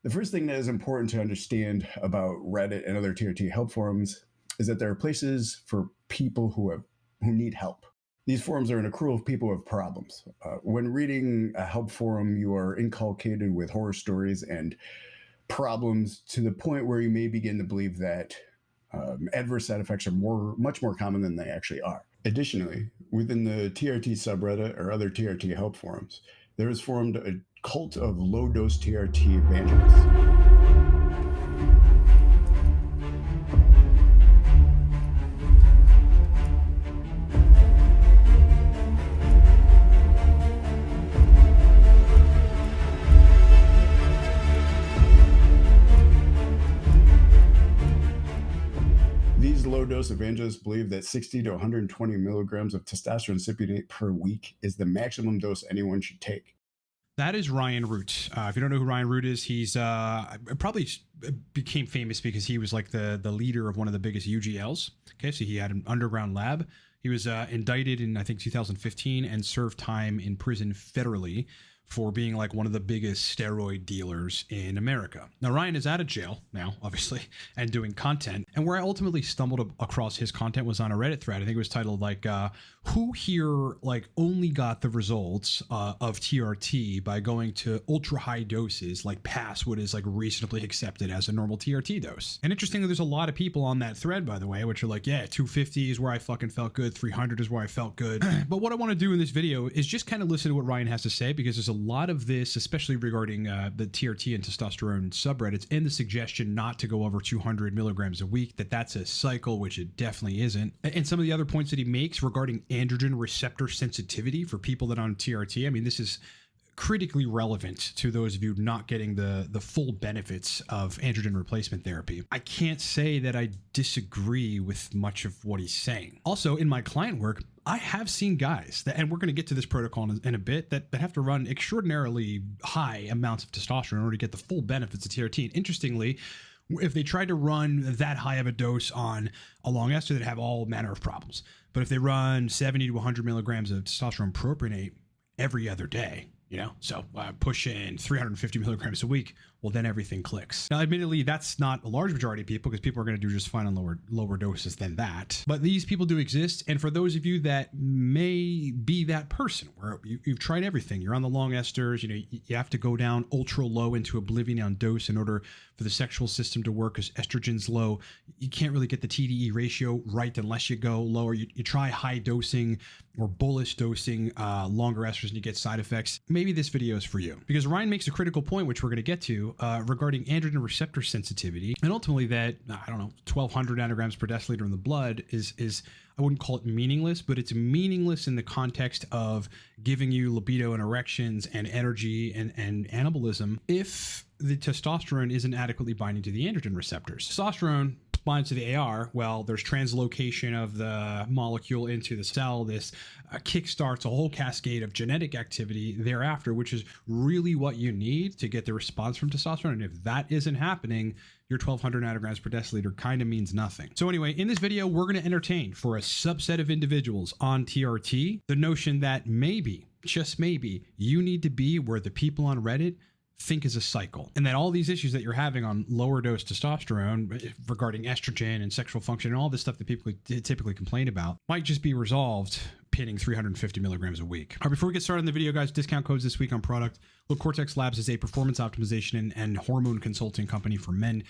The first thing that is important to understand about Reddit and other TRT help forums is that there are places for people who need help. These forums are an accrual of people who have problems. When reading a help forum, you are inculcated with horror stories and problems to the point where you may begin to believe that adverse side effects are much more common than they actually are. Additionally, within the TRT subreddit or other TRT help forums, there is formed a cult of low-dose TRT evangelists. These low-dose evangelists believe that 60 to 120 milligrams of testosterone cypionate per week is the maximum dose anyone should take. That is Ryan Root. If you don't know who Ryan Root is, he's probably became famous because he was like the leader of one of the biggest UGLs. Okay, so he had an underground lab. He was indicted in, I think, 2015 and served time in prison federally for being like one of the biggest steroid dealers in America. Now, Ryan is out of jail now, obviously, and doing content. And where I ultimately stumbled across his content was on a Reddit thread. I think it was titled like, who here like only got the results of TRT by going to ultra high doses, like past what is like reasonably accepted as a normal TRT dose. And interestingly, there's a lot of people on that thread, by the way, which are like, yeah, 250 is where I fucking felt good. 300 is where I felt good. But what I want to do in this video is just kind of listen to what Ryan has to say, because there's a lot of this, especially regarding the TRT and testosterone subreddits, and the suggestion not to go over 200 milligrams a week, that's a cycle, which it definitely isn't. And some of the other points that he makes regarding androgen receptor sensitivity for people that are on TRT. I mean, this is critically relevant to those of you not getting the full benefits of androgen replacement therapy. I can't say that I disagree with much of what he's saying. Also, in my client work, I have seen guys that, and we're going to get to this protocol in a bit, that have to run extraordinarily high amounts of testosterone in order to get the full benefits of TRT. And interestingly, if they tried to run that high of a dose on a long ester, they'd have all manner of problems. But if they run 70 to 100 milligrams of testosterone propionate every other day, so push in 350 milligrams a week, well, then everything clicks. Now, admittedly, that's not a large majority of people, because people are going to do just fine on lower doses than that. But these people do exist. And for those of you that may be that person where you've tried everything, you're on the long esters, you have to go down ultra low into oblivion on dose in order for the sexual system to work, because estrogen's low. You can't really get the TDE ratio right unless you go lower. You try high dosing or bullish dosing, longer esters, and you get side effects. Maybe this video is for you, because Ryan makes a critical point, which we're going to get to, regarding androgen receptor sensitivity, and ultimately that, 1,200 nanograms per deciliter in the blood is I wouldn't call it meaningless, but it's meaningless in the context of giving you libido and erections and energy and anabolism if the testosterone isn't adequately binding to the androgen receptors. Testosterone binds to the AR, well, there's translocation of the molecule into the cell. This kickstarts a whole cascade of genetic activity thereafter, which is really what you need to get the response from testosterone. And if that isn't happening, your 1,200 nanograms per deciliter kind of means nothing. So anyway, in this video, we're going to entertain, for a subset of individuals on TRT, the notion that maybe, just maybe, you need to be where the people on Reddit think is a cycle, and that all these issues that you're having on lower dose testosterone regarding estrogen and sexual function and all this stuff that people typically complain about might just be resolved pinning 350 milligrams a week. All right, before we get started in the video, guys, discount codes this week on product. Look, Cortex Labs is a performance optimization and hormone consulting company for men.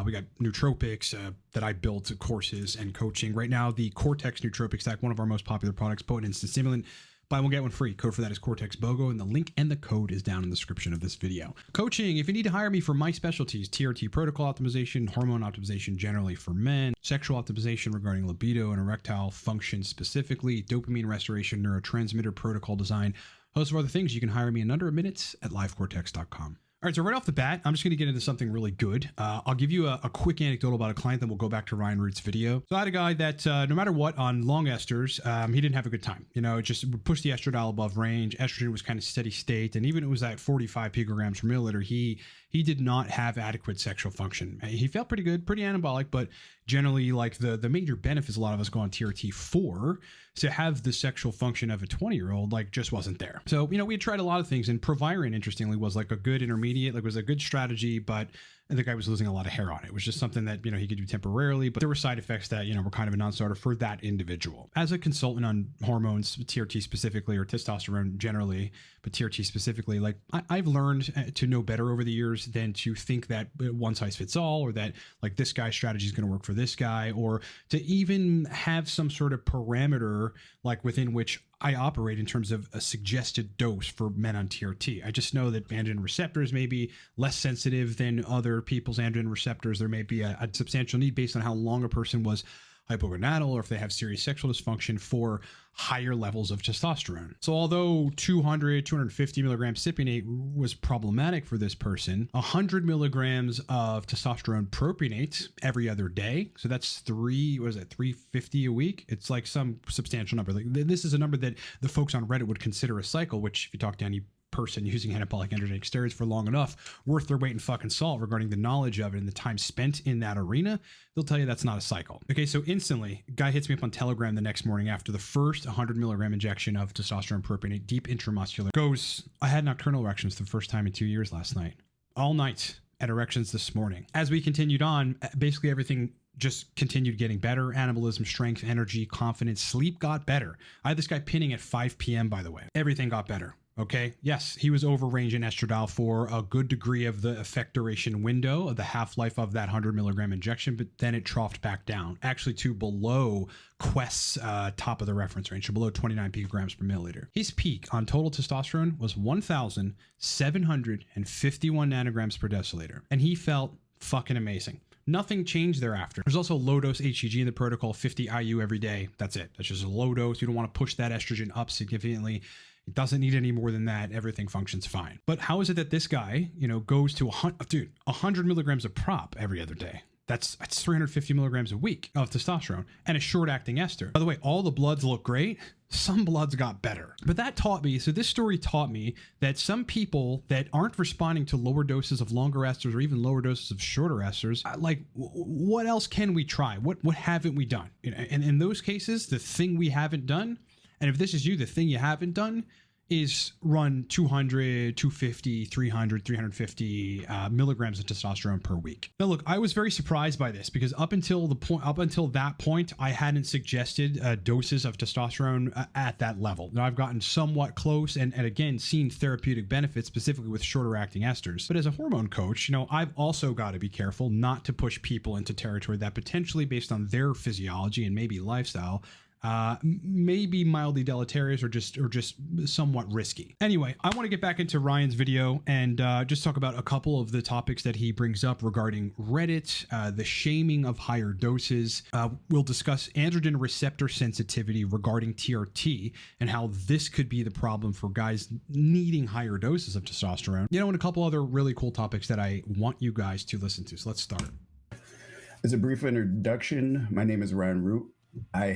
We got nootropics that I built, courses and coaching. Right now, the Cortex nootropic stack, one of our most popular products, potent instant stimulant. Buy one, get one free. Code for that is cortexbogo, and the link and the code is down in the description of this video. Coaching, if you need to hire me for my specialties, TRT protocol optimization, hormone optimization generally for men, sexual optimization regarding libido and erectile function specifically, dopamine restoration, neurotransmitter protocol design, host of other things, you can hire me in under a minute at livecortex.com. All right, so right off the bat, I'm just going to get into something really good. I'll give you a quick anecdote about a client, then we'll go back to Ryan Root's video. So I had a guy that no matter what, on long esters, he didn't have a good time. It just would push the estradiol above range. Estrogen was kind of steady state, and even it was at 45 picograms per milliliter, he did not have adequate sexual function. He felt pretty good, pretty anabolic, but generally, like the major benefits a lot of us go on TRT for, to have the sexual function of a 20-year-old, like, just wasn't there. So, we had tried a lot of things, and Proviron, interestingly, was like a good intermediate intermediate. Like, it was a good strategy, but the guy was losing a lot of hair on it. It was just something that, he could do temporarily, but there were side effects that, were kind of a non-starter for that individual. As a consultant on hormones, TRT specifically, or testosterone generally, but TRT specifically, like, I've learned to know better over the years than to think that one size fits all, or that like this guy's strategy is going to work for this guy, or to even have some sort of parameter like within which I operate in terms of a suggested dose for men on TRT. I just know that androgen receptors may be less sensitive than other people's androgen receptors. There may be a substantial need based on how long a person was hypogonadal, or if they have serious sexual dysfunction, for higher levels of testosterone. So although 250 milligrams cypionate was problematic for this person, 100 milligrams of testosterone propionate every other day, so that's 350 a week? It's like some substantial number. Like, this is a number that the folks on Reddit would consider a cycle, which if you talk to any person using anabolic androgenic steroids for long enough, worth their weight in fucking salt regarding the knowledge of it and the time spent in that arena, they'll tell you that's not a cycle. Okay, so instantly, guy hits me up on Telegram the next morning after the first 100 milligram injection of testosterone propionate deep intramuscular. Goes, I had nocturnal erections for the first time in 2 years last night. All night, at erections this morning. As we continued on, basically everything just continued getting better. Anabolism, strength, energy, confidence, sleep got better. I had this guy pinning at 5 p.m., by the way. Everything got better. Okay. Yes, he was over range in estradiol for a good degree of the effect duration window of the half-life of that 100 milligram injection, but then it troughed back down, actually to below Quest's top of the reference range, so below 29 picograms per milliliter. His peak on total testosterone was 1,751 nanograms per deciliter, and he felt fucking amazing. Nothing changed thereafter. There's also low dose HCG in the protocol, 50 IU every day. That's it. That's just a low dose. You don't want to push that estrogen up significantly. It doesn't need any more than that. Everything functions fine. But how is it that this guy, goes to 100 milligrams of prop every other day? That's 350 milligrams a week of testosterone and a short acting ester. By the way, all the bloods look great. Some bloods got better. But this story taught me that some people that aren't responding to lower doses of longer esters or even lower doses of shorter esters, what else can we try? What haven't we done? And in those cases, the thing we haven't done, and if this is you, the thing you haven't done is run 200, 250, 300, 350 milligrams of testosterone per week. Now, look, I was very surprised by this because up until that point, I hadn't suggested doses of testosterone at that level. Now, I've gotten somewhat close and again, seen therapeutic benefits specifically with shorter acting esters. But as a hormone coach, I've also got to be careful not to push people into territory that potentially, based on their physiology and maybe lifestyle, maybe mildly deleterious or just somewhat risky. Anyway, I want to get back into Ryan's video and just talk about a couple of the topics that he brings up regarding Reddit, the shaming of higher doses. We'll discuss androgen receptor sensitivity regarding TRT and how this could be the problem for guys needing higher doses of testosterone. And a couple other really cool topics that I want you guys to listen to. So let's start. As a brief introduction, my name is Ryan Root. I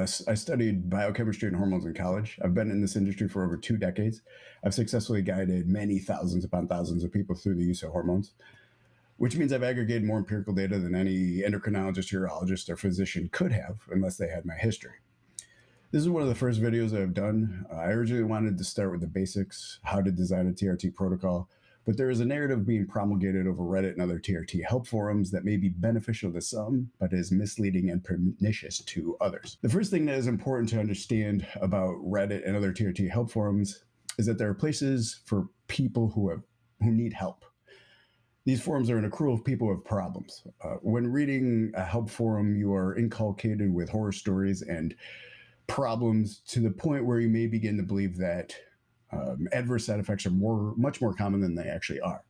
studied biochemistry and hormones in college. I've been in this industry for over 2 decades. I've successfully guided many thousands upon thousands of people through the use of hormones, which means I've aggregated more empirical data than any endocrinologist, urologist, or physician could have unless they had my history. This is one of the first videos I've done. I originally wanted to start with the basics, how to design a TRT protocol, but there is a narrative being promulgated over Reddit and other TRT help forums that may be beneficial to some, but is misleading and pernicious to others. The first thing that is important to understand about Reddit and other TRT help forums is that there are places for people who need help. These forums are an accrual of people who have problems. When reading a help forum, you are inculcated with horror stories and problems to the point where you may begin to believe that adverse side effects are much more common than they actually are.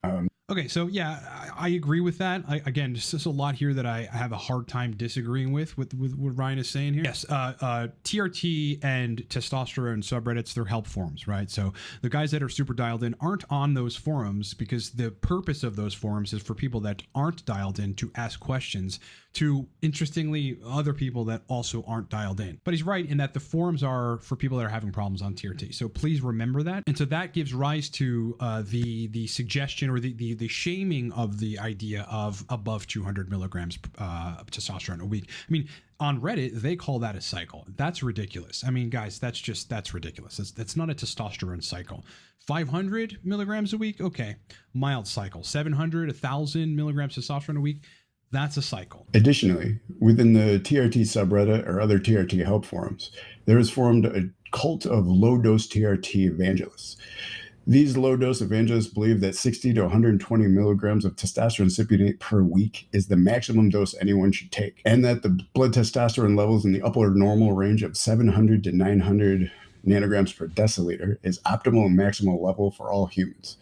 Okay, so yeah, I agree with that. Again, just a lot here that I have a hard time disagreeing with what Ryan is saying here. Yes, TRT and testosterone subreddits, they're help forums, right? So the guys that are super dialed in aren't on those forums because the purpose of those forums is for people that aren't dialed in to ask questions to, interestingly, other people that also aren't dialed in. But he's right in that the forums are for people that are having problems on TRT. So please remember that. And so that gives rise to the suggestion or the the shaming of the idea of above 200 milligrams of testosterone a week. I mean, on Reddit, they call that a cycle. That's ridiculous. I mean, guys, that's ridiculous. That's not a testosterone cycle. 500 milligrams a week, okay, mild cycle. 700, 1,000 milligrams testosterone a week, that's a cycle. Additionally, within the TRT subreddit or other TRT help forums, there is formed a cult of low-dose TRT evangelists. These low-dose evangelists believe that 60 to 120 milligrams of testosterone cypionate per week is the maximum dose anyone should take, and that the blood testosterone levels in the upper normal range of 700 to 900 nanograms per deciliter is optimal and maximal level for all humans.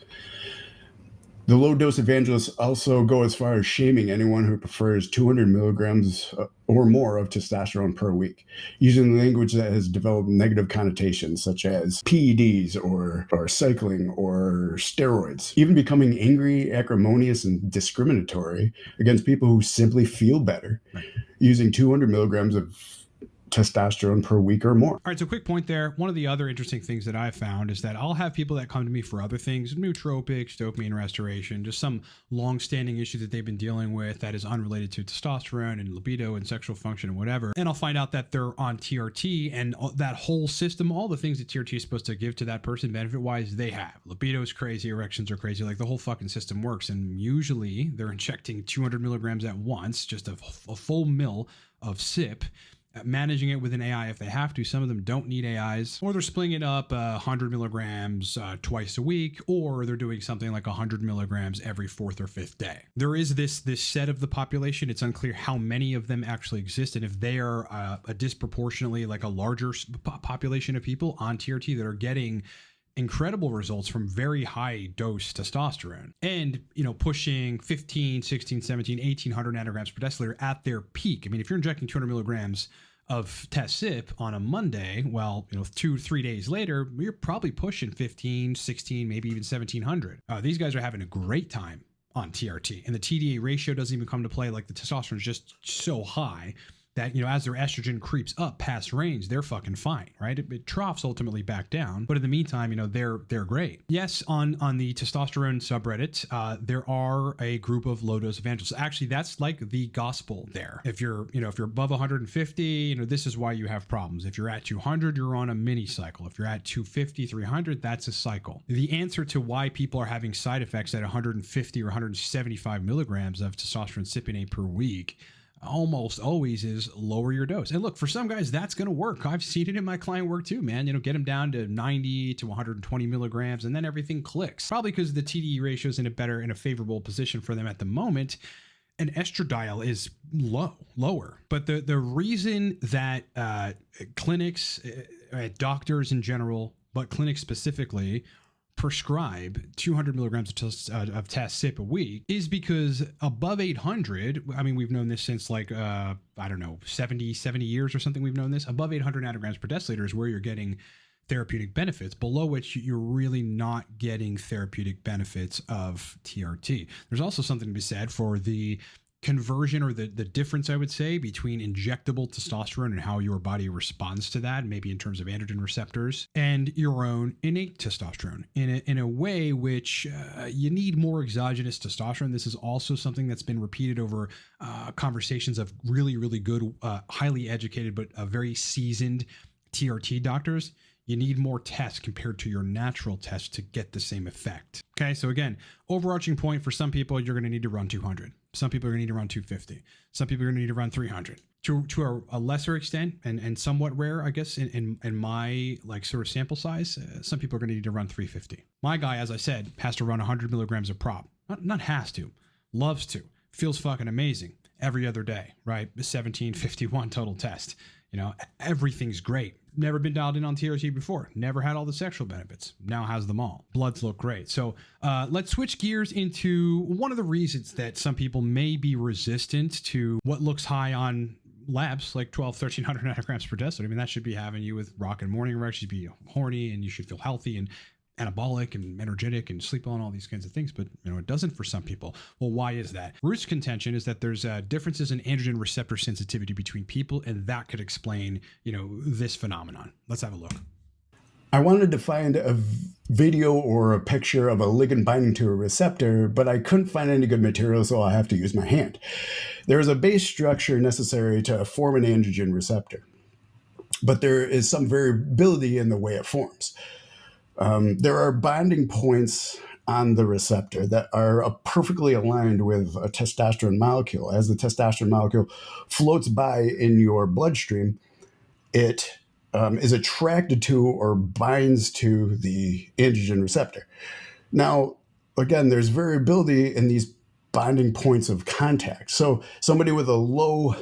The low-dose evangelists also go as far as shaming anyone who prefers 200 milligrams or more of testosterone per week, using language that has developed negative connotations such as PEDs or cycling or steroids, even becoming angry, acrimonious, and discriminatory against people who simply feel better using 200 milligrams of testosterone per week or more. All right, so quick point there. One of the other interesting things that I've found is that I'll have people that come to me for other things, nootropics, dopamine restoration, just some long-standing issue that they've been dealing with that is unrelated to testosterone and libido and sexual function and whatever. And I'll find out that they're on TRT, and that whole system, all the things that TRT is supposed to give to that person benefit-wise, they have. Libido is crazy, erections are crazy, like the whole fucking system works. And usually they're injecting 200 milligrams at once, just a full mil of SIP, managing it with an AI if they have to. Some of them don't need AIs, or they're splitting it up 100 milligrams twice a week, or they're doing something like 100 milligrams every fourth or fifth day. There is this set of the population. It's unclear how many of them actually exist, and if they are a disproportionately like a larger population of people on TRT that are getting incredible results from very high dose testosterone and, pushing 15, 16, 17, 1800 nanograms per deciliter at their peak. I mean, if you're injecting 200 milligrams of test SIP on a Monday, well, 2-3 days later, you're probably pushing 15, 16, maybe even 1700. These guys are having a great time on TRT, and the TDA ratio doesn't even come to play. Like, the testosterone is just so high that, as their estrogen creeps up past range, they're fucking fine, right? It troughs ultimately back down, but in the meantime, they're great. Yes, on the testosterone subreddit, there are a group of low-dose evangelists. Actually, that's like the gospel there. If you're above 150, this is why you have problems. If you're at 200, you're on a mini cycle. If you're at 250, 300, that's a cycle. The answer to why people are having side effects at 150 or 175 milligrams of testosterone cypionate per week almost always is lower your dose. And look, for some guys, that's going to work. I've seen it in my client work too, man. Get them down to 90 to 120 milligrams, and then everything clicks. Probably because the TDE ratio is in a favorable position for them at the moment. And estradiol is lower. But the reason that clinics, doctors in general, but clinics specifically, prescribe 200 milligrams of test SIP a week is because above 800, I mean, we've known this since 70 years or something. We've known this. Above 800 nanograms per deciliter is where you're getting therapeutic benefits, below which you're really not getting therapeutic benefits of TRT. There's also something to be said for the conversion, or the difference, I would say, between injectable testosterone and how your body responds to that, maybe in terms of androgen receptors, and your own innate testosterone in a way which you need more exogenous testosterone. This is also something that's been repeated over conversations of really, really good, highly educated, but very seasoned TRT doctors. You need more tests compared to your natural test to get the same effect. Okay, so again, overarching point, for some people, you're going to need to run 200. Some people are going to need to run 250. Some people are going to need to run 300. To a lesser extent, and somewhat rare, I guess, in my sort of sample size, some people are going to need to run 350. My guy, as I said, has to run 100 milligrams of prop. Not has to, loves to. Feels fucking amazing every other day, right? 1751 total test. Everything's great. Never been dialed in on TRT before. Never had all the sexual benefits. Now has them all. Bloods look great. So let's switch gears into one of the reasons that some people may be resistant to what looks high on labs, like 1300 nanograms per deciliter. I mean, that should be having you with rockin' morning erections. You should be horny, and you should feel healthy and anabolic and energetic and sleep well and all these kinds of things, but it doesn't for some people. Well, why is that? Root's contention is that there's differences in androgen receptor sensitivity between people, and that could explain this phenomenon. Let's have a look. I wanted to find a video or a picture of a ligand binding to a receptor, but I couldn't find any good material, so I have to use my hand. There is a base structure necessary to form an androgen receptor, but there is some variability in the way it forms. There are binding points on the receptor that are perfectly aligned with a testosterone molecule. As the testosterone molecule floats by in your bloodstream, it is attracted to or binds to the androgen receptor. Now, again, there's variability in these binding points of contact. So somebody with a low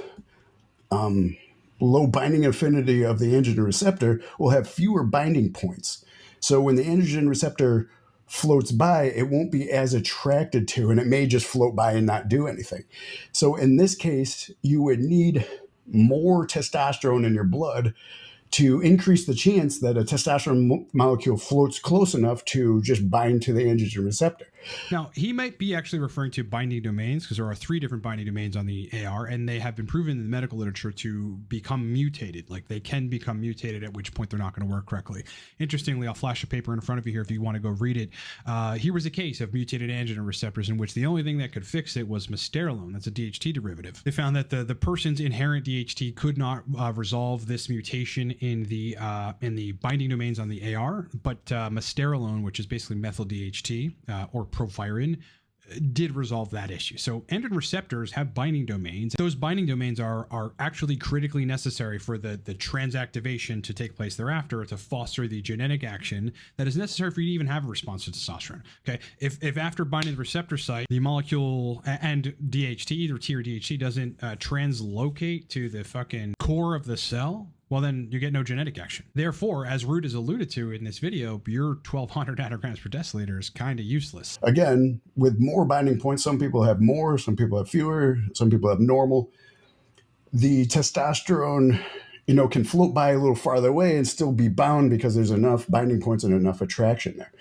binding affinity of the androgen receptor will have fewer binding points. So when the androgen receptor floats by, it won't be as attracted to, and it may just float by and not do anything. So in this case, you would need more testosterone in your blood to increase the chance that a testosterone molecule floats close enough to just bind to the androgen receptor. Now, he might be actually referring to binding domains, because there are 3 different binding domains on the AR, and they have been proven in the medical literature to become mutated. Like, they can become mutated, at which point they're not going to work correctly. Interestingly, I'll flash a paper in front of you here if you want to go read it. Here was a case of mutated androgen receptors in which the only thing that could fix it was misterolone. That's a DHT derivative. They found that the person's inherent DHT could not resolve this mutation in the binding domains on the AR, but misterolone, which is basically methyl DHT or profirin, did resolve that issue. So androgen receptors have binding domains. Those binding domains are actually critically necessary for the transactivation to take place thereafter, to foster the genetic action that is necessary for you to even have a response to testosterone. Okay, if after binding the receptor site, the molecule and DHT, either T or DHT, doesn't translocate to the fucking core of the cell, well, then you get no genetic action. Therefore, as Root has alluded to in this video, your 1200 nanograms per deciliter is kind of useless. Again, with more binding points, some people have more, some people have fewer, some people have normal. The testosterone, can float by a little farther away and still be bound because there's enough binding points and enough attraction there.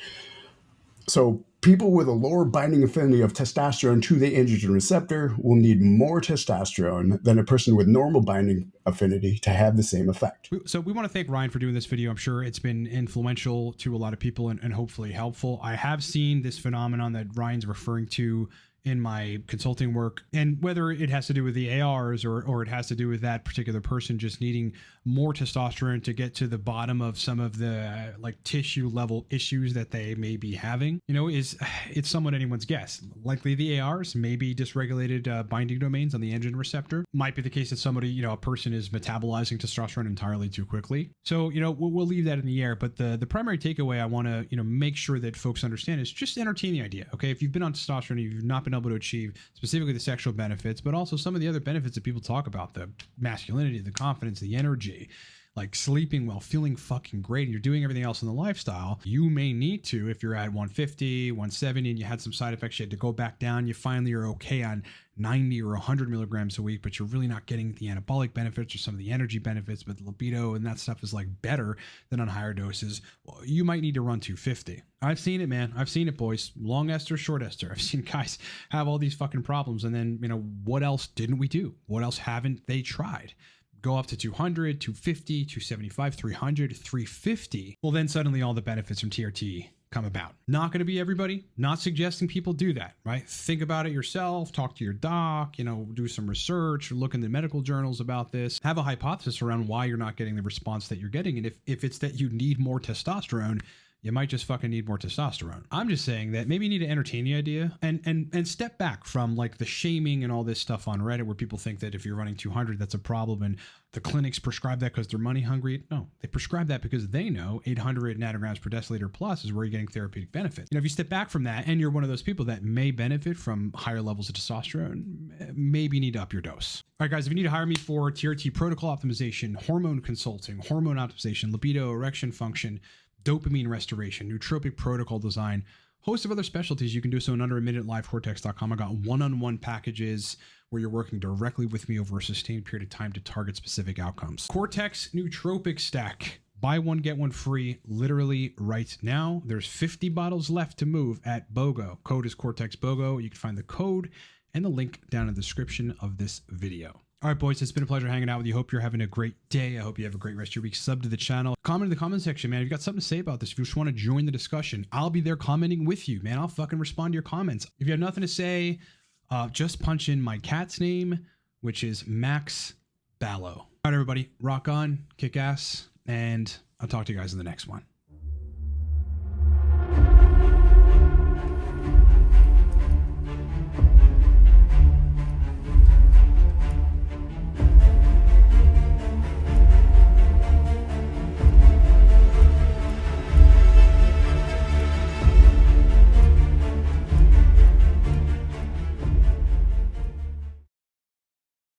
So people with a lower binding affinity of testosterone to the androgen receptor will need more testosterone than a person with normal binding affinity to have the same effect. So we want to thank Ryan for doing this video. I'm sure it's been influential to a lot of people and hopefully helpful. I have seen this phenomenon that Ryan's referring to in my consulting work, and whether it has to do with the ARs or it has to do with that particular person just needing more testosterone to get to the bottom of some of the tissue level issues that they may be having, it's somewhat anyone's guess. Likely the ARs, maybe dysregulated binding domains on the androgen receptor. Might be the case that somebody, a person is metabolizing testosterone entirely too quickly. So, we'll leave that in the air. But the primary takeaway I want to, make sure that folks understand is just entertain the idea. Okay, if you've been on testosterone, you've not been able to achieve specifically the sexual benefits, but also some of the other benefits that people talk about, the masculinity, the confidence, the energy, like sleeping well, feeling fucking great, and you're doing everything else in the lifestyle, you may need to, if you're at 150, 170, and you had some side effects, you had to go back down, you finally are okay on 90 or 100 milligrams a week, but you're really not getting the anabolic benefits or some of the energy benefits, but libido and that stuff is better than on higher doses. Well, you might need to run 250. I've seen it, man. I've seen it, boys. Long ester, short ester. I've seen guys have all these fucking problems. And then, what else didn't we do? What else haven't they tried? Go up to 200, 250, 275, 300, 350. Well, then suddenly all the benefits from TRT come about. Not going to be everybody, not suggesting people do that, right? Think about it yourself, talk to your doc, do some research, look in the medical journals about this, have a hypothesis around why you're not getting the response that you're getting. And if it's that you need more testosterone, you might just fucking need more testosterone. I'm just saying that maybe you need to entertain the idea and step back from the shaming and all this stuff on Reddit where people think that if you're running 200, that's a problem and the clinics prescribe that because they're money hungry. No, they prescribe that because they know 800 nanograms per deciliter plus is where you're getting therapeutic benefit. If you step back from that and you're one of those people that may benefit from higher levels of testosterone, maybe you need to up your dose. All right, guys, if you need to hire me for TRT protocol optimization, hormone consulting, hormone optimization, libido, erection function, dopamine restoration, nootropic protocol design, host of other specialties, you can do so in under a minute. LiveCortex.com. I got one-on-one packages where you're working directly with me over a sustained period of time to target specific outcomes. Cortex Nootropic Stack. Buy one, get one free, literally right now. There's 50 bottles left to move at BOGO. Code is cortexbogo. You can find the code and the link down in the description of this video. All right, boys, it's been a pleasure hanging out with you. Hope you're having a great day. I hope you have a great rest of your week. Sub to the channel. Comment in the comment section, man. If you've got something to say about this, if you just want to join the discussion, I'll be there commenting with you, man. I'll fucking respond to your comments. If you have nothing to say, just punch in my cat's name, which is Max Ballo. All right, everybody, rock on, kick ass, and I'll talk to you guys in the next one.